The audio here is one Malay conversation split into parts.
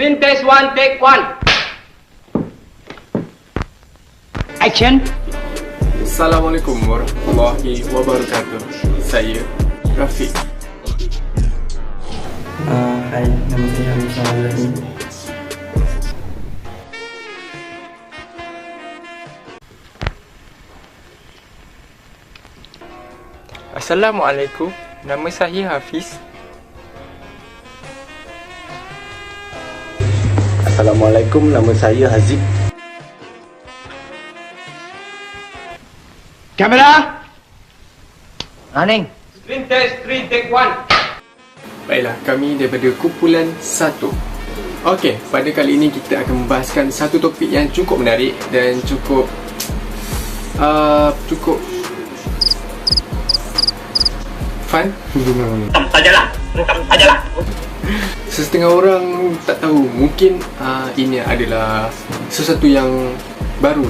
Screen test 1, take 1. Action. Assalamualaikum warahmatullahi wabarakatuh. Saya Rafiq. Hai, nama saya Hamzah Al-Rahim. Assalamualaikum, nama saya Hafiz. Assalamualaikum, nama saya Haziq. Kamera. Running. Screen test 3, take 1. Baiklah, kami daripada kumpulan 1. Okey, pada kali ini kita akan membahaskan satu topik yang cukup menarik dan cukup fun. Sajalah. Sesetengah orang tak tahu, mungkin ini adalah sesuatu yang baru.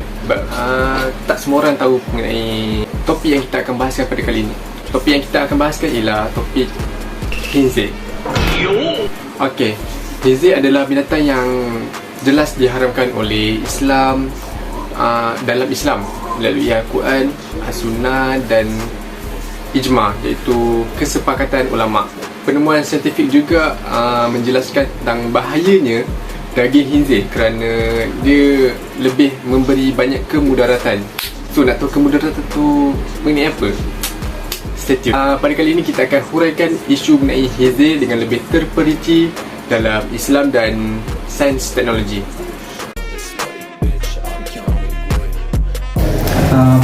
Tak semua orang tahu mengenai topik yang kita akan bahaskan pada kali ini. Topik yang kita akan bahaskan ialah topik khinzir. Okey, khinzir adalah binatang yang jelas diharamkan oleh Islam, dalam Islam melalui Al-Quran, As-Sunnah dan Ijma', iaitu kesepakatan ulama'. Penemuan saintifik juga menjelaskan tentang bahayanya daging khinzir kerana dia lebih memberi banyak kemudaratan. So, nak tahu kemudaratan tu mengenai apa? Stay tune. Pada kali ini kita akan huraikan isu mengenai khinzir dengan lebih terperinci dalam Islam dan sains teknologi.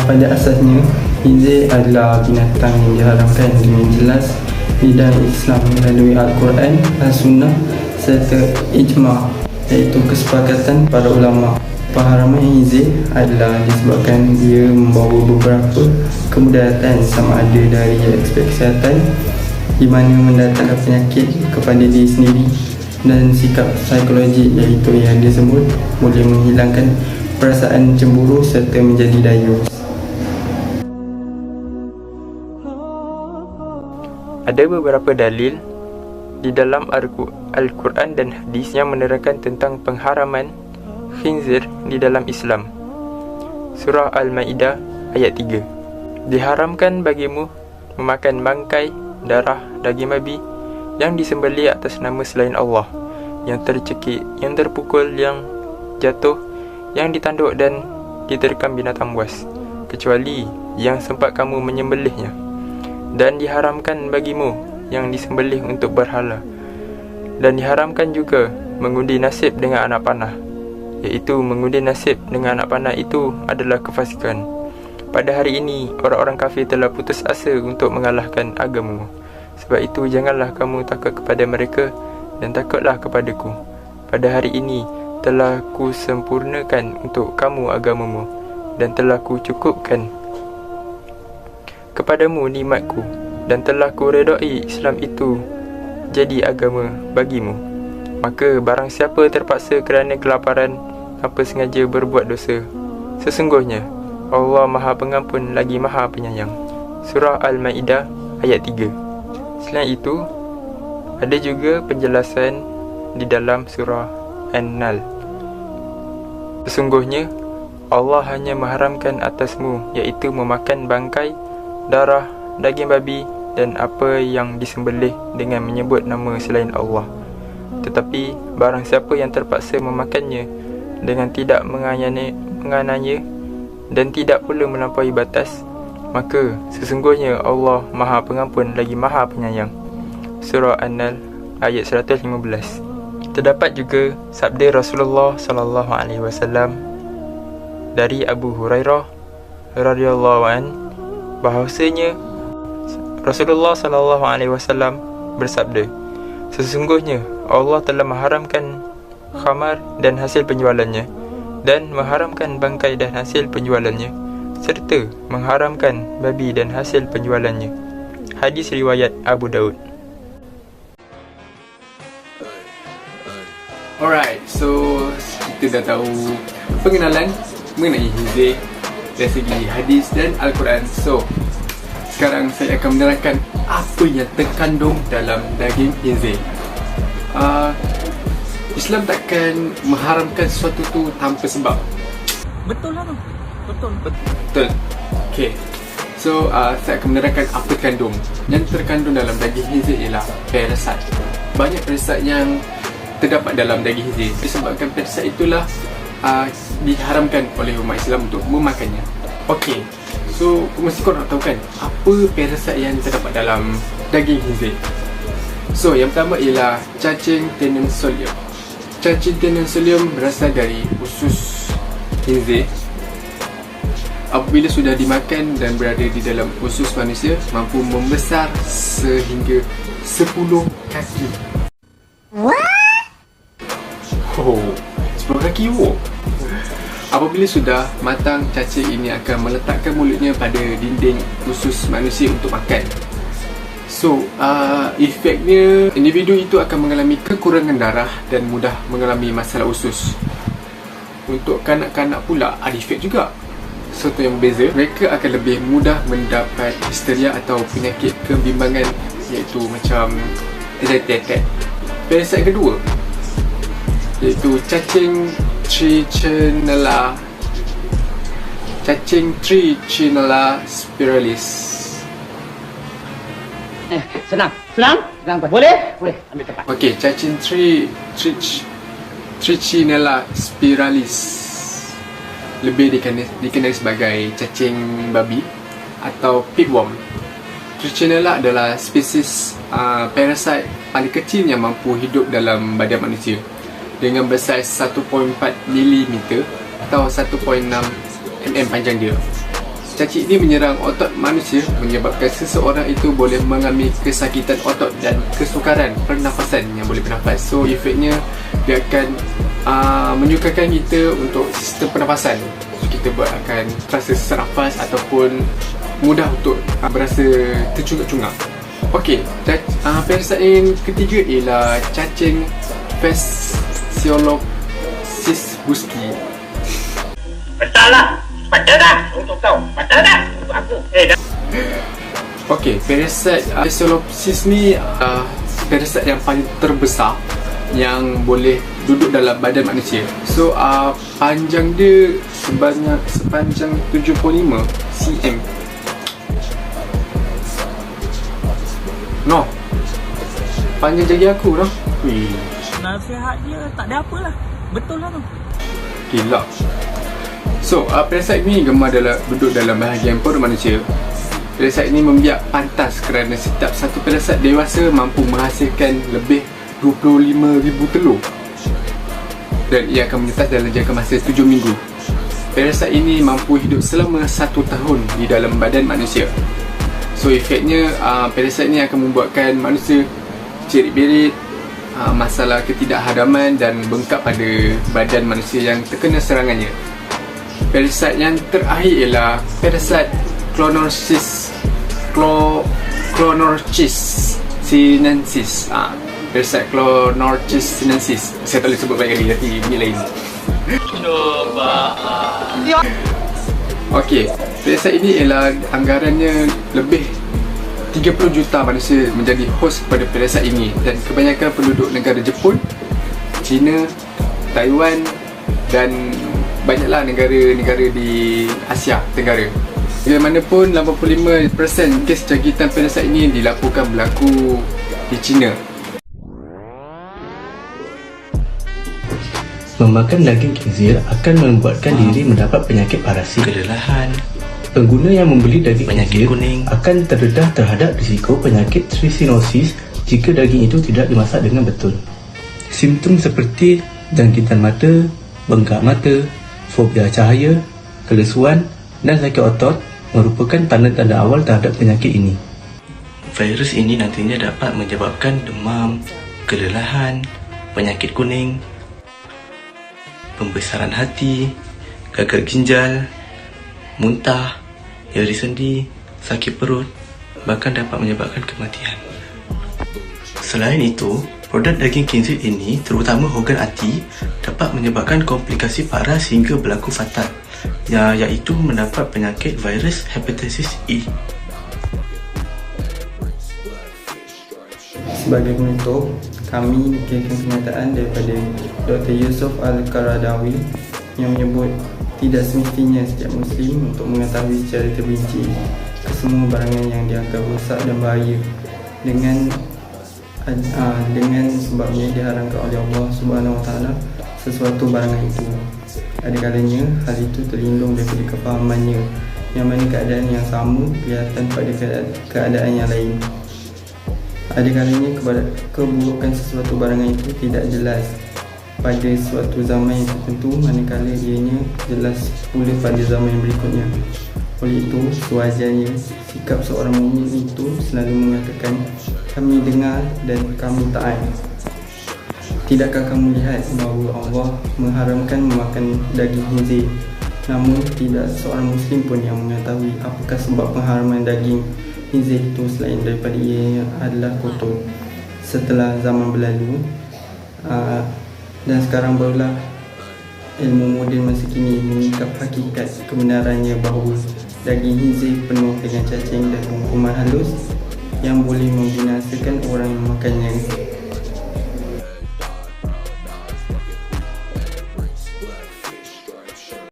Pada asasnya, khinzir adalah binatang yang diharamkan dengan jelas di dalam Islam melalui Al-Quran, As-Sunnah serta Ijma', iaitu kesepakatan para ulama'. Pengharaman khinzir adalah disebabkan dia membawa beberapa kemudaratan sama ada dari aspek kesihatan, di mana mendatangkan penyakit kepada diri sendiri, dan sikap psikologi iaitu yang disebut boleh menghilangkan perasaan cemburu serta menjadi dayus. Ada beberapa dalil di dalam Al-Quran dan hadis yang menerangkan tentang pengharaman khinzir di dalam Islam. Surah Al-Ma'idah ayat 3. Diharamkan bagimu memakan bangkai, darah, daging babi yang disembelih atas nama selain Allah, yang tercekik, yang terpukul, yang jatuh, yang ditanduk dan diterkam binatang buas, kecuali yang sempat kamu menyembelihnya. Dan diharamkan bagimu yang disembelih untuk berhala. Dan diharamkan juga mengundi nasib dengan anak panah, iaitu mengundi nasib dengan anak panah itu adalah kefasikan. Pada hari ini, orang-orang kafir telah putus asa untuk mengalahkan agamamu. Sebab itu, janganlah kamu takut kepada mereka dan takutlah kepadaku. Pada hari ini, telah ku sempurnakan untuk kamu agamamu dan telah ku cukupkan kepadamu nikmatku, dan telah ku redai Islam itu jadi agama bagimu. Maka barang siapa terpaksa kerana kelaparan tanpa sengaja berbuat dosa, sesungguhnya Allah Maha Pengampun lagi Maha Penyayang. Surah Al-Ma'idah ayat 3. Selain itu, ada juga penjelasan di dalam surah An-Nal. Sesungguhnya Allah hanya mengharamkan atasmu, iaitu memakan bangkai, darah, daging babi dan apa yang disembelih dengan menyebut nama selain Allah. Tetapi barang siapa yang terpaksa memakannya dengan tidak menganiaya dan tidak pula melampaui batas, maka sesungguhnya Allah Maha Pengampun lagi Maha Penyayang. Surah An-Nal ayat 115. Terdapat juga sabda Rasulullah sallallahu alaihi wasallam dari Abu Hurairah radhiyallahu anhu bahawasanya Rasulullah sallallahu alaihi wasallam bersabda, sesungguhnya Allah telah mengharamkan khamar dan hasil penjualannya, dan mengharamkan bangkai dan hasil penjualannya, serta mengharamkan babi dan hasil penjualannya. Hadis riwayat Abu Daud. Alright, so kita dah tahu pengenalan mengenai khinzir dari segi hadis dan Al-Quran. So, sekarang saya akan menerangkan apa yang terkandung dalam daging khinzir. Islam takkan mengharamkan sesuatu tu tanpa sebab. Betul lah tu. Betul. Okay. So, saya akan menerangkan apa terkandung. Yang terkandung dalam daging khinzir ialah parasite. Banyak parasite yang terdapat dalam daging khinzir. Disebabkan parasite itulah diharamkan oleh umat Islam untuk memakannya. Okay. So, mesti korang nak tahu kan apa parasite yang terdapat dalam daging khinzir. So, yang pertama ialah cacing tenensolium. Cacing tenensolium berasal dari usus khinzir. Apabila sudah dimakan dan berada di dalam usus manusia, mampu membesar sehingga 10 kaki. What? Oh, 10 kaki. Oh. Apabila sudah matang, cacing ini akan meletakkan mulutnya pada dinding usus manusia untuk makan. So, efeknya individu itu akan mengalami kekurangan darah dan mudah mengalami masalah usus. Untuk kanak-kanak pula ada efek juga. Sesuatu yang berbeza, mereka akan lebih mudah mendapat histeria atau penyakit kebimbangan, iaitu macam anxiety attack. Parasite kedua iaitu cacing Trichinella. Cacing Trichinella spiralis. Senang. Boleh? Ambil tempat. Okey, cacing Trichinella spiralis lebih dikenali sebagai cacing babi atau pigworm. Trichinella adalah spesies parasite paling kecil yang mampu hidup dalam badan manusia dengan besar 1.4 mm atau 1.6 mm panjang dia. Cacing ini menyerang otot manusia, menyebabkan seseorang itu boleh mengalami kesakitan otot dan kesukaran pernafasan yang boleh bernafas. So, efeknya dia akan menyukarkan kita untuk sistem pernafasan. So, kita akan terasa sesak nafas ataupun mudah untuk berasa tercungap-cungap. Okey, parasite yang ketiga ialah cacing Phaseolopsis buski. Betul lah. Betul dah untuk kau. Betul dah untuk aku. Okey, parasite Phaseolopsis ni parasite yang paling terbesar yang boleh duduk dalam badan manusia. So, panjang dia sepanjang 75 cm. No, panjang jari aku dah. Nasihat dia tak ada apalah. Betul lah tu. Gila. So, parasite ni gemar duduk dalam bahagian perut manusia. Parasite ni membiak pantas kerana setiap satu parasite dewasa mampu menghasilkan lebih 25,000 telur. Dan ia akan menetas dalam jangka masa 7 minggu. Parasite ini mampu hidup selama 1 tahun di dalam badan manusia. So, efeknya parasite ni akan membuatkan manusia cerit-berit, masalah ketidakhadaman dan bengkak pada badan manusia yang terkena serangannya. Parasite yang terakhir ialah parasite Clonorchis sinensis. Parasite Clonorchis sinensis. Saya tak boleh sebut banyak kali, tapi bunyi lain. Okey, parasite ini ialah anggarannya lebih 30 juta manusia menjadi hos kepada parasite ini, dan kebanyakan penduduk negara Jepun, China, Taiwan dan banyaklah negara-negara di Asia Tenggara. Bagaimanapun, 85% kes jangkitan parasite ini dilaporkan berlaku di China. Memakan daging khinzir akan membuatkan diri mendapat penyakit parasit, kelelahan. Pengguna yang membeli daging penyakit kuning akan terdedah terhadap risiko penyakit trichinosis jika daging itu tidak dimasak dengan betul. Simptom seperti jangkitan mata, bengkak mata, fobia cahaya, kelesuan dan sakit otot merupakan tanda-tanda awal terhadap penyakit ini. Virus ini nantinya dapat menyebabkan demam, kelelahan, penyakit kuning, pembesaran hati, gagal ginjal, muntah, nyeri sendi, sakit perut, bahkan dapat menyebabkan kematian. Selain itu, produk daging khinzir ini, terutama organ hati, dapat menyebabkan komplikasi parah sehingga berlaku fatal, iaitu mendapat penyakit virus hepatitis E. Sebagai penutup, kami nukilkan kenyataan daripada Dr. Yusuf Al-Qaradawi yang menyebut tidak semestinya setiap Muslim untuk mengetahui secara terperinci kesemua barangan yang dianggap rosak dan bahaya dengan sebabnya diharamkan oleh Allah Subhanahu Wa Taala sesuatu barangan itu. Ada kalanya hal itu terlindung daripada kefahamannya, yang mana keadaan yang sama kelihatan pada keadaan yang lain. Ada kalanya keburukan sesuatu barangan itu tidak jelas pada suatu zaman yang tertentu, manakala ianya jelas pula pada zaman yang berikutnya. Oleh itu, sewajarnya sikap seorang mukmin itu selalu mengatakan, kami dengar dan kami taat. Tidakkah kamu lihat bahawa Allah mengharamkan memakan daging khinzir? Namun tidak seorang Muslim pun yang mengetahui apakah sebab pengharaman daging khinzir itu selain daripada ia adalah kotor. Setelah zaman berlalu dan sekarang barulah ilmu moden masa kini mengungkap hakikat kebenarannya bahawa daging khinzir penuh dengan cacing dan kuman halus yang boleh membinasakan orang yang makannya.